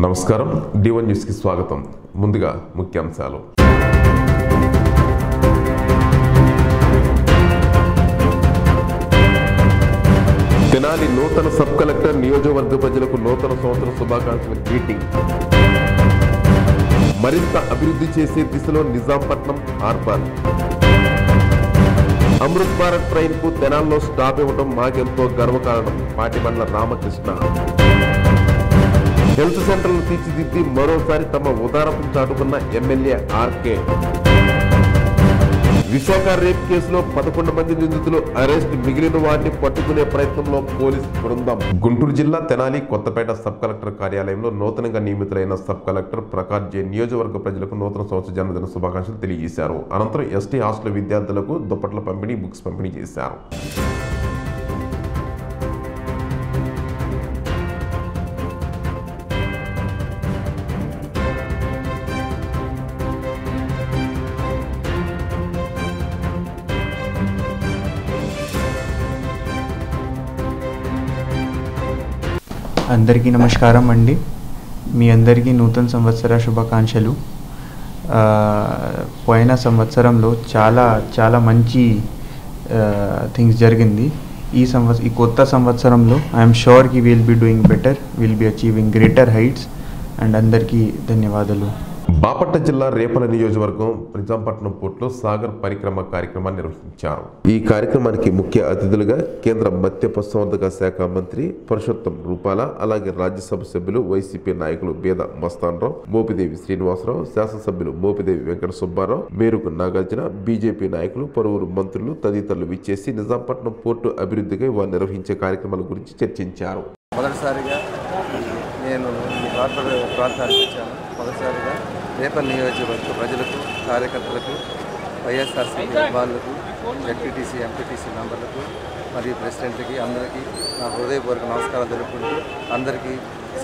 నమస్కారం D1 news కి స్వాగతం. ముందుగా ముఖ్యాంశాలు. తెనాలి నూతన సబ్ కలెక్టర్ నియోజకవర్గ ప్రజలకు నూతన సంవత్సర శుభాకాంక్షల గ్రీటింగ్. మరింత అభివృద్ధి చేసే దిశలో నిజాంపట్నం హార్బర్. అమృత్ భారత్ ట్రైన్ కు తెనాల్లో స్టాప్ ఇవ్వడం మాకెంతో గర్వకారణం. పాటిబండ్ల రామకృష్ణ. హెల్త్ సెంటర్లు తీర్చిదిద్ది మరోసారి తమ ఉదారపు చాటుకున్న ఎమ్మెల్యే ఆర్కే. విశాఖ రేప్ కేసులో 11 మంది నిందితులు అరెస్ట్. మిగిలిన వారిని పట్టుకునే ప్రయత్నంలో పోలీస్ బృందం. గుంటూరు జిల్లా తెనాలి కొత్తపేట సబ్ కలెక్టర్ కార్యాలయంలో నూతనంగా నియమితులైన సబ్ కలెక్టర్ ప్రకాష్ జే నియోజకవర్గ ప్రజలకు నూతన సంవత్సర జన్మదిన శుభాకాంక్షలు తెలియజేశారు. అనంతరం ఎస్టీ హాస్టల్ విద్యార్థులకు దుప్పట్ల పంపిణీ, బుక్స్ పంపిణీ చేశారు. అందరికీ నమస్కారం అండి. మీ అందరికీ నూతన సంవత్సర శుభాకాంక్షలు. పోయిన సంవత్సరంలో చాలా మంచి థింగ్స్ జరిగింది. ఈ కొత్త సంవత్సరంలో ఐఎమ్ షూర్ కి will be doing better, will be achieving greater heights. And అందరికీ ధన్యవాదాలు. బాపట్ల జిల్లా రేపల నియోజకవర్గం నిజాంపట్నం పోర్టులో సాగర్ పరిక్రమ కార్యక్రమాన్ని నిర్వహించారు. ఈ కార్యక్రమానికి ముఖ్య అతిథులుగా కేంద్ర మత్స్య పశుసంవర్ధక శాఖ మంత్రి పురుషోత్తం రూపాల, అలాగే రాజ్యసభ సభ్యులు వైసీపీ నాయకులు బేద మస్తానరావు, మోపిదేవి శ్రీనివాసరావు, శాసనసభ్యులు మోపిదేవి వెంకట సుబ్బారావు, మేరుకు నాగార్జున, బీజేపీ నాయకులు, పలువురు మంత్రులు తదితరులు విచ్చేసి నిజాంపట్నం పోర్టు అభివృద్ధికి వారు నిర్వహించే కార్యక్రమాల గురించి చర్చించారు. మొదటిసారిగా నేను ఈ ప్రాంతానికి వచ్చాను. మొదటిసారిగా రేపల్ నియోజకవర్గ ప్రజలకు, కార్యకర్తలకు, వైఎస్ఆర్సీపీ అభిమానులకు, జెడ్పీటీసీ, ఎంపీటీసీ మెంబర్లకు మరియు ప్రెసిడెంట్కి అందరికీ నా హృదయపూర్వక నమస్కారాలు తెలుపుకుంటూ అందరికీ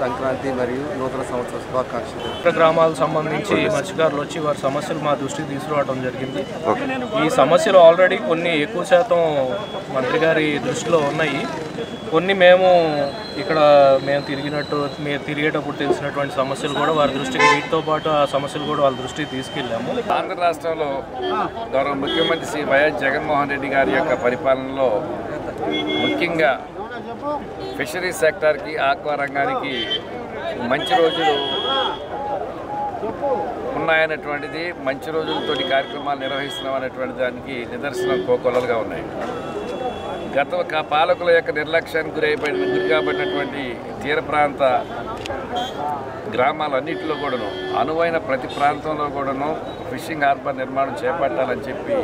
సంక్రాంతి మరియు నూతన సంవత్సర శుభాకాంక్షలు. గ్రామాలకు సంబంధించి మత్స్యకారులు వచ్చి వారి సమస్యలు మా దృష్టికి తీసుకురావడం జరిగింది. ఈ సమస్యలు ఆల్రెడీ కొన్ని ఎక్కువ శాతం మంత్రి గారి దృష్టిలో ఉన్నాయి. కొన్ని మేము తిరిగేటప్పుడు తెలిసినటువంటి సమస్యలు కూడా వారి దృష్టికి, వీటితో పాటు ఆ సమస్యలు కూడా వాళ్ళ దృష్టికి తీసుకెళ్ళాము. ఆంధ్ర రాష్ట్రంలో గౌరవ ముఖ్యమంత్రి శ్రీ వైఎస్ జగన్మోహన్ రెడ్డి గారి యొక్క పరిపాలనలో ముఖ్యంగా ఫిషరీస్ సెక్టార్కి, ఆక్వా రంగానికి మంచి రోజులు ఉన్నాయనేటువంటిది, మంచి రోజులతోటి కార్యక్రమాలు నిర్వహిస్తున్నాం అనేటువంటి దానికి నిదర్శనం కోకొల్లలుగా ఉన్నాయి. గత పాలకుల యొక్క నిర్లక్ష్యానికి గురి కాబడినటువంటి తీర ప్రాంత గ్రామాలన్నింటిలో కూడాను, అనువైన ప్రతి ప్రాంతంలో కూడాను ఫిషింగ్ హార్బర్ నిర్మాణం చేపట్టాలని చెప్పి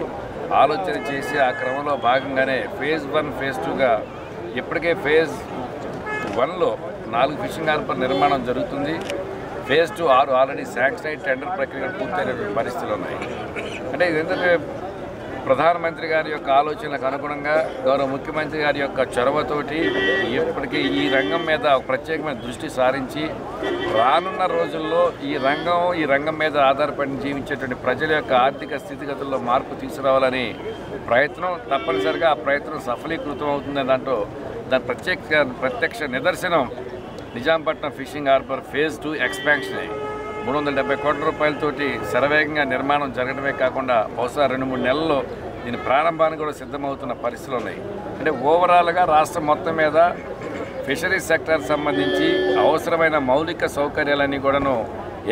ఆలోచన చేసి ఆ క్రమంలో భాగంగానే ఫేజ్ 1, ఫేజ్ 2గా ఇప్పటికే ఫేజ్ 1లో 4 ఫిషింగ్ హార్బర్ నిర్మాణం జరుగుతుంది. ఫేజ్ 2 6 ఆల్రెడీ శాంక్షన్ అయ్యి టెండర్ ప్రక్రియ పూర్తయినటువంటి పరిస్థితులు ఉన్నాయి. అంటే ఇదేంటంటే ప్రధానమంత్రి గారి యొక్క ఆలోచనలకు అనుగుణంగా గౌరవ ముఖ్యమంత్రి గారి యొక్క చొరవతోటి ఇప్పటికీ ఈ రంగం మీద ఒక ప్రత్యేకమైన దృష్టి సారించి రానున్న రోజుల్లో ఈ రంగం మీద ఆధారపడి జీవించేటువంటి ప్రజల యొక్క ఆర్థిక స్థితిగతుల్లో మార్పు తీసుకురావాలని ప్రయత్నం, తప్పనిసరిగా ఆ ప్రయత్నం సఫలీకృతం అవుతుందని దాంట్లో దాని ప్రత్యక్ష నిదర్శనం Nizampatnam fishing harbour phase 2 expansion. 370 కోట్ల రూపాయలతోటి శరవేగంగా నిర్మాణం జరగడమే కాకుండా బహుశా 2-3 నెలల్లో దీని ప్రారంభానికి కూడా సిద్ధమవుతున్న పరిస్థితులు ఉన్నాయి. అంటే ఓవరాల్గా రాష్ట్రం మొత్తం మీద ఫిషరీస్ సెక్టార్ సంబంధించి అవసరమైన మౌలిక సౌకర్యాలన్నీ కూడాను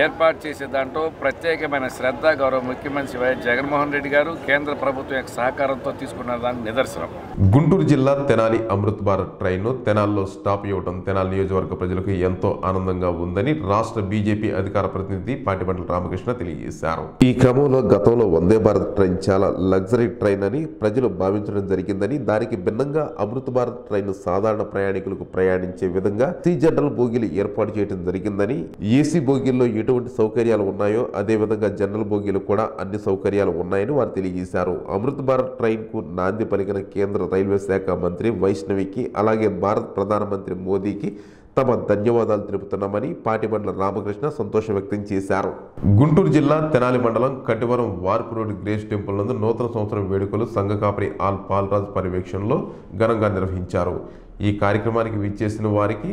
ఏర్పాటు చేసే దాంట్లో ప్రత్యేకమైన శ్రద్ధ గౌరవ ముఖ్యమంత్రి వైఎస్ జగన్మోహన్ రెడ్డి గారు కేంద్ర ప్రభుత్వం యొక్క సహకారంతో తీసుకున్న దానికి నిదర్శనం. గుంటూరు జిల్లా తెనాలి అమృత్ భారత్ ట్రైన్ను తెనాల్లో స్టాప్ ఇవ్వడం తెనాలి నియోజకవర్గ ప్రజలకు ఎంతో ఆనందంగా ఉందని రాష్ట్ర బీజేపీ అధికార ప్రతినిధి పాటిబండ్ల రామకృష్ణ తెలియజేశారు. ఈ క్రమంలో గతంలో వందే భారత్ ట్రైన్ చాలా లగ్జరీ ట్రైన్ అని ప్రజలు భావించడం జరిగిందని, దానికి భిన్నంగా అమృత్ భారత్ ట్రైన్ సాధారణ ప్రయాణికులకు ప్రయాణించే విధంగా జనరల్ బోగీలు ఏర్పాటు చేయడం జరిగిందని, ఏసీ బోగీల్లో ఎటువంటి సౌకర్యాలు ఉన్నాయో అదేవిధంగా జనరల్ బోగీలు కూడా అన్ని సౌకర్యాలు ఉన్నాయని వారు తెలియజేశారు. అమృత్ భారత్ ట్రైన్ కు నాంది పలికిన కేంద్ర రైల్వే శాఖ మంత్రి వైష్ణవికి, అలాగే భారత ప్రధానమంత్రి మోదీకి తమ ధన్యవాదాలు తెలుపుతున్నామని పాటిబండ్ల రామకృష్ణ సంతోషం వ్యక్తం చేశారు. గుంటూరు జిల్లా తెనాలి మండలం కటివరం వార్పు రోడ్ గ్రేస్ టెంపుల్ నందు నూతన సంవత్సరం వేడుకలు సంఘ కాపరి ఆల్ పాల్రాజ్ పర్యవేక్షణలో ఘనంగా నిర్వహించారు. ఈ కార్యక్రమానికి విచ్చేసిన వారికి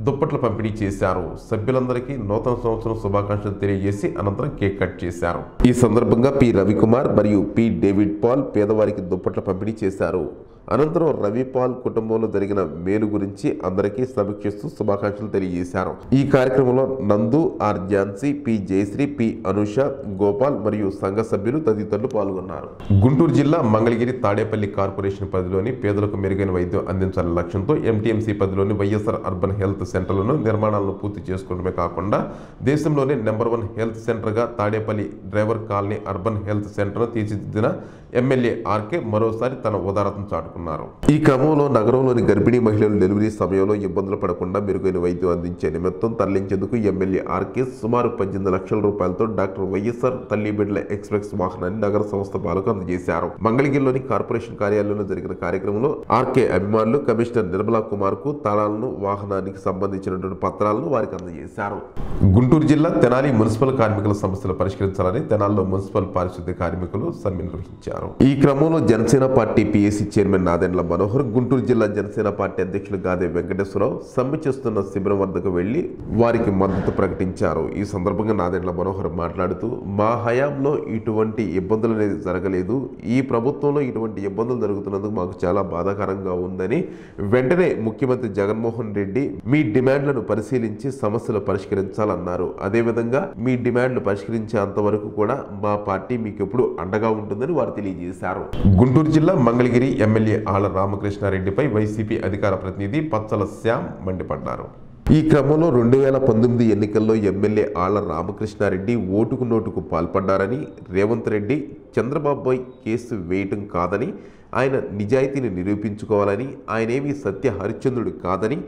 దుప్పట్ల పంపిణీ చేశారు. సభ్యులందరికీ నూతన సంవత్సరం శుభాకాంక్షలు తెలియజేసి అనంతరం కేక్ కట్ చేశారు. ఈ సందర్భంగా పి రవికుమార్ మరియు పి డేవిడ్ పాల్ పేదవారికి దుప్పట్ల పంపిణీ చేశారు. అనంతరం రవిపాల్ కుటుంబంలో జరిగిన మేలు గురించి అందరికీ సమీక్షిస్తూ శుభాకాంక్షలు తెలియజేశారు. ఈ కార్యక్రమంలో నందు, R Jhansi, P Jayashri, P Anusha, Gopal మరియు సంఘ సభ్యులు తదితరులు పాల్గొన్నారు. గుంటూరు జిల్లా మంగళగిరి తాడేపల్లి కార్పొరేషన్ పరిధిలోని పేదలకు మెరుగైన వైద్యం అందించాలనే లక్ష్యంతో ఎంటీఎంసీ పరిధిలోని వైఎస్ఆర్ అర్బన్ హెల్త్ సెంటర్లను నిర్మాణాలను పూర్తి చేసుకోవడమే కాకుండా దేశంలోనే నెంబర్ 1 హెల్త్ సెంటర్గా Tadepalli driver colony urban health సెంటర్ను తీర్చిదిద్దిన ఎమ్మెల్యే ఆర్కే మరోసారి తన ఉదారతను చాటుకున్నారు. ఈ క్రమంలో నగరంలోని గర్భిణీ మహిళలు డెలివరీ సమయంలో ఇబ్బందులు పడకుండా మెరుగైన వైద్యం అందించే నిమిత్తం తరలించేందుకు ఎమ్మెల్యే ఆర్కే సుమారు 18 లక్షల రూపాయలతో డాక్టర్ వైఎస్ఆర్ తల్లి బిడ్డల ఎక్స్ప్రెస్ వాహనాన్ని నగర సంస్థ పాలకు అందజేశారు. మంగళగిరిలోని కార్పొరేషన్ కార్యాలయంలో జరిగిన కార్యక్రమంలో ఆర్కే అభిమానులు కమిషనర్ నిర్మలా కుమార్ కు తాళాలను, వాహనానికి సంబంధించినటువంటి పత్రాలను వారికి అందజేశారు. గుంటూరు జిల్లా తెనాలి మున్సిపల్ కార్మికుల సమస్యలు పరిష్కరించాలని తెనాలిలో మున్సిపల్ పారిశుద్ధ్య కార్మికులు సమ్మె నిర్వహించారు. ఈ క్రమంలో Janasena party PAC chairman Nadendla Manohar, Guntur జిల్లా జనసేన పార్టీ అధ్యక్షులు గాదే వెంకటేశ్వరరావు సమ్మె చేస్తున్న శిబిరం వద్దకు వెళ్లి వారికి మద్దతు ప్రకటించారు. ఈ సందర్భంగా నాదెండ్ల మనోహర్ మాట్లాడుతూ, మా హయాంలో ఇటువంటి ఇబ్బందులు అనేది జరగలేదు. ఈ ప్రభుత్వంలో ఇటువంటి ఇబ్బందులు జరుగుతున్నందుకు మాకు చాలా బాధాకరంగా ఉందని, వెంటనే ముఖ్యమంత్రి జగన్మోహన్ రెడ్డి మీ డిమాండ్లను పరిశీలించి సమస్యలు పరిష్కరించాలన్నారు. అదేవిధంగా మీ డిమాండ్లు పరిష్కరించేంత వరకు కూడా మా పార్టీ మీకు ఎప్పుడు అండగా ఉంటుందని వారు తెలియజేశారు. గుంటూరు జిల్లా మంగళగిరి ఎమ్మెల్యే ఆళ్ల రామకృష్ణారెడ్డిపై వైసీపీ అధికార ప్రతినిధి పచ్చల శ్యామ్ మండిపడ్డారు. ఈ క్రమంలో 2019 ఎన్నికల్లో ఎమ్మెల్యే ఆళ్ల రామకృష్ణారెడ్డి ఓటుకు నోటుకు పాల్పడ్డారని, రేవంత్ రెడ్డి చంద్రబాబుపై కేసు వేయటం కాదని, ఆయన నిజాయితీని నిరూపించుకోవాలని, ఆయనేమీ సత్య హరిశ్చంద్రుడు కాదని,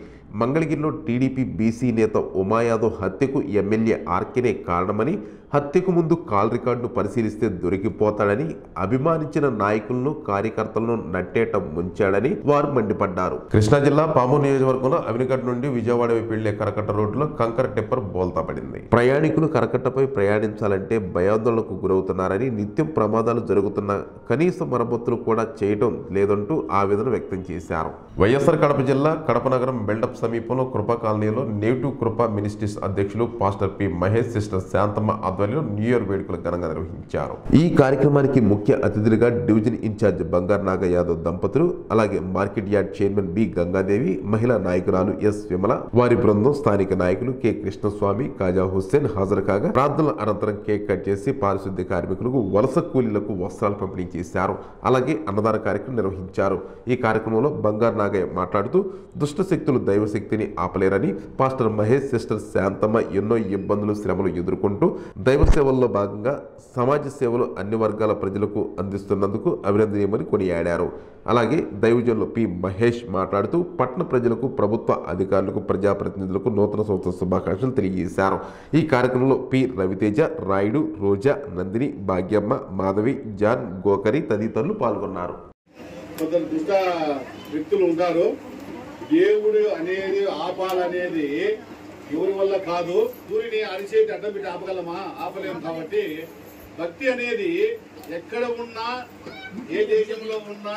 మంగళగిరిలో టీడీపీ బీసీ నేత ఉమాయాదవ్ హత్యకు ఎమ్మెల్యే ఆర్కేనే కారణమని, హత్యకు ముందు కాల్ రికార్డును పరిశీలిస్తే దొరికిపోతాడని, అభిమానించిన నాయకులను, కార్యకర్తలను నట్టేట ముంచాడని వారు మండిపడ్డారు. కృష్ణా జిల్లా పామూరు నియోజకవర్గంలో అవినిగడ్డ నుండి విజయవాడ వైపు వెళ్లే కరకట్ట రోడ్డులో కంకర టిప్పర్ బోల్తా పడింది. ప్రయాణికులు కరకట్టపై ప్రయాణించాలంటే భయాందోళనకు గురవుతున్నారని, నిత్యం ప్రమాదాలు జరుగుతున్న కనీస మరమ్మతులు కూడా చేయడం లేదంటూ ఆవేదన వ్యక్తం చేశారు. వైఎస్ఆర్ కడప జిల్లా కడప నగరం బిల్డప్ సమీపంలో కృపా కాలనీలో నేటివ్ కృపా మినిస్ట్రీస్ అధ్యక్షులు pastor P Mahesh, sister Shanthamma ఆధ్వర్యంలో న్యూ ఇయర్ వేడుకలు ఘనంగా నిర్వహించారు. ఈ కార్యక్రమానికి ముఖ్య అతిథులుగా డివిజన్ ఇన్ఛార్జ్ బంగారు నాగ యాదవ్ దంపతులు, అలాగే market yard chairman B Gangadevi, మహిళా నాయకురాలు ఎస్ విమల, వారి బృందం, స్థానిక నాయకులు కె కృష్ణస్వామి, కాజా హుస్సేన్ హాజరు కాగా ప్రార్థనల అనంతరం కేక్ కట్ చేసి పారిశుద్ధ్య కార్మికులకు, వలస కూలీలకు వస్త్రాలు పంపిణీ చేశారు. అలాగే అన్నదాన కార్యక్రమం నిర్వహించారు. ఈ కార్యక్రమంలో బంగారు నాగయ్య మాట్లాడుతూ, దుష్ట శక్తులు దైవశక్తిని ఆపలేరని, పాస్టర్ మహేష్, సిస్టర్ శాంతమ్మ ఎన్నో ఇబ్బందులు, శ్రమలు ఎదుర్కొంటూ దైవ సేవల్లో భాగంగా సమాజ సేవలు అన్ని వర్గాల ప్రజలకు అందిస్తున్నందుకు అభినందనీయమని కొనియాడారు. అలాగే దైవజనులు పి మహేష్ మాట్లాడుతూ, పట్టణ ప్రజలకు, ప్రభుత్వ అధికారులకు, ప్రజాప్రతినిధులకు నూతన సంవత్సర శుభాకాంక్షలు తెలియజేశారు. ఈ కార్యక్రమంలో పి రవితేజ, రాయుడు, రోజా, నందిని, భాగ్యమ్మ, మాధవి, జాన్, గోకరి తదితరులు పాల్గొన్నారు. కొందరు దుష్ట వ్యక్తులు ఉంటారు. దేవుడు అనేది ఆపాలనేది ఎవరి వల్ల కాదు. సూర్యుని అరిచేతి అడ్డం పెట్టి ఆపగలమా? ఆపలేము. కాబట్టి భక్తి అనేది ఎక్కడ ఉన్నా, ఏ దేశంలో ఉన్నా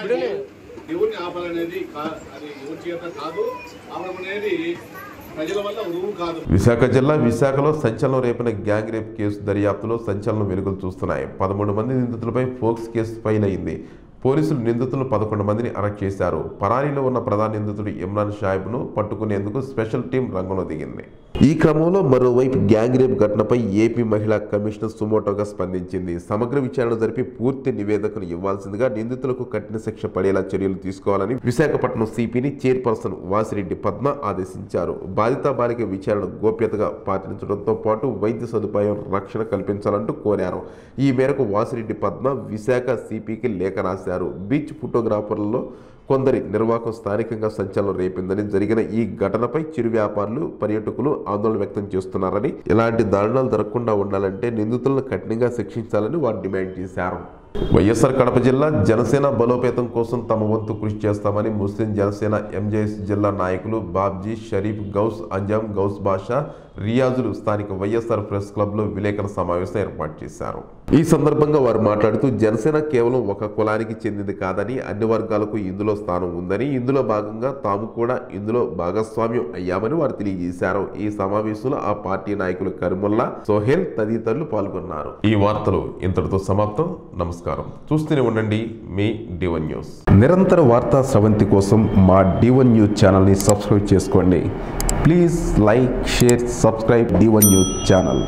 దేవుడిని ఆపాలనేది అది ఎవరి చేత కాదు. ఆపడం అనేది ప్రజల వల్ల ఉరువు కాదు. విశాఖ జిల్లా విశాఖలో సంచలనం రేపిన గ్యాంగ్ రేప్ కేసు దర్యాప్తులో సంచలనం వెలుగులు చూస్తున్నాయి. 13 మంది నిందితులపై ఫోక్స్ కేసు ఫైల్ అయింది. పోలీసులు నిందితులను 11 మందిని అరెస్ట్ చేశారు. పరారీలో ఉన్న ప్రధాన నిందితుడు ఇమ్రాన్ షాయిబ్ను పట్టుకునేందుకు స్పెషల్ టీం రంగంలో దిగింది. ఈ క్రమంలో మరోవైపు గ్యాంగ్ రేప్ ఘటనపై ఏపీ మహిళా కమిషనర్ సుమోటోగా స్పందించింది. సమగ్ర విచారణ జరిపి పూర్తి నివేదికను ఇవ్వాల్సిందిగా, నిందితులకు కఠిన శిక్ష పడేలా చర్యలు తీసుకోవాలని విశాఖపట్నం సిపిని చైర్పర్సన్ వాసిరెడ్డి పద్మ ఆదేశించారు. బాధిత బాలిక విచారణ గోప్యతగా పాటించడంతో పాటు వైద్య సదుపాయం, రక్షణ కల్పించాలంటూ కోరారు. ఈ మేరకు వాసిరెడ్డి పద్మ విశాఖ సిపికి లేఖ రాశారు. బీచ్ ఫోటోగ్రాఫర్లలో కొందరి నిర్వాహకం స్థానికంగా సంచలనం రేపిందని, జరిగిన ఈ ఘటనపై చిరు వ్యాపారులు, పర్యాటకులు ఆందోళన వ్యక్తం చేస్తున్నారని, ఇలాంటి దారుణాలు జరగకుండా ఉండాలంటే నిందితులను కఠినంగా శిక్షించాలని వారు డిమాండ్ చేశారు. వైఎస్ఆర్ కడప జిల్లా జనసేన బలోపేతం కోసం తమ వంతు కృషి చేస్తామని ముస్లిం జనసేన ఎంజేఎస్ జిల్లా నాయకులు బాబ్జీ, షరీఫ్, గౌస్ అంజాం, గౌస్ బాషా, రియాజులు స్థానిక వైఎస్ఆర్ ప్రెస్ క్లబ్లో విలేకరుల సమావేశం ఏర్పాటు చేశారు. ఈ సందర్భంగా వారు మాట్లాడుతూ జనసేన కేవలం ఒక కులానికి చెందింది కాదని అన్ని వర్గాలకు ఇందులో స్థానం ఉందని, ఇందులో భాగంగా తాము కూడా ఇందులో భాగస్వామ్యం అయ్యామని వారు తెలియజేశారు. ఈ సమావేశంలో ఆ పార్టీ నాయకులు కరిముల్లా, సోహెల్ తదితరులు పాల్గొన్నారు. ఈ వార్తలు ఇంతటితో సమాప్తం. నమస్కారం. చూస్తూనే ఉండండి మీ D1 న్యూస్. నిరంతర వార్తా స్రవంతి కోసం మా D1 న్యూస్ ఛానల్ని సబ్స్క్రైబ్ చేసుకోండి. Please like, share, subscribe D1 news channel.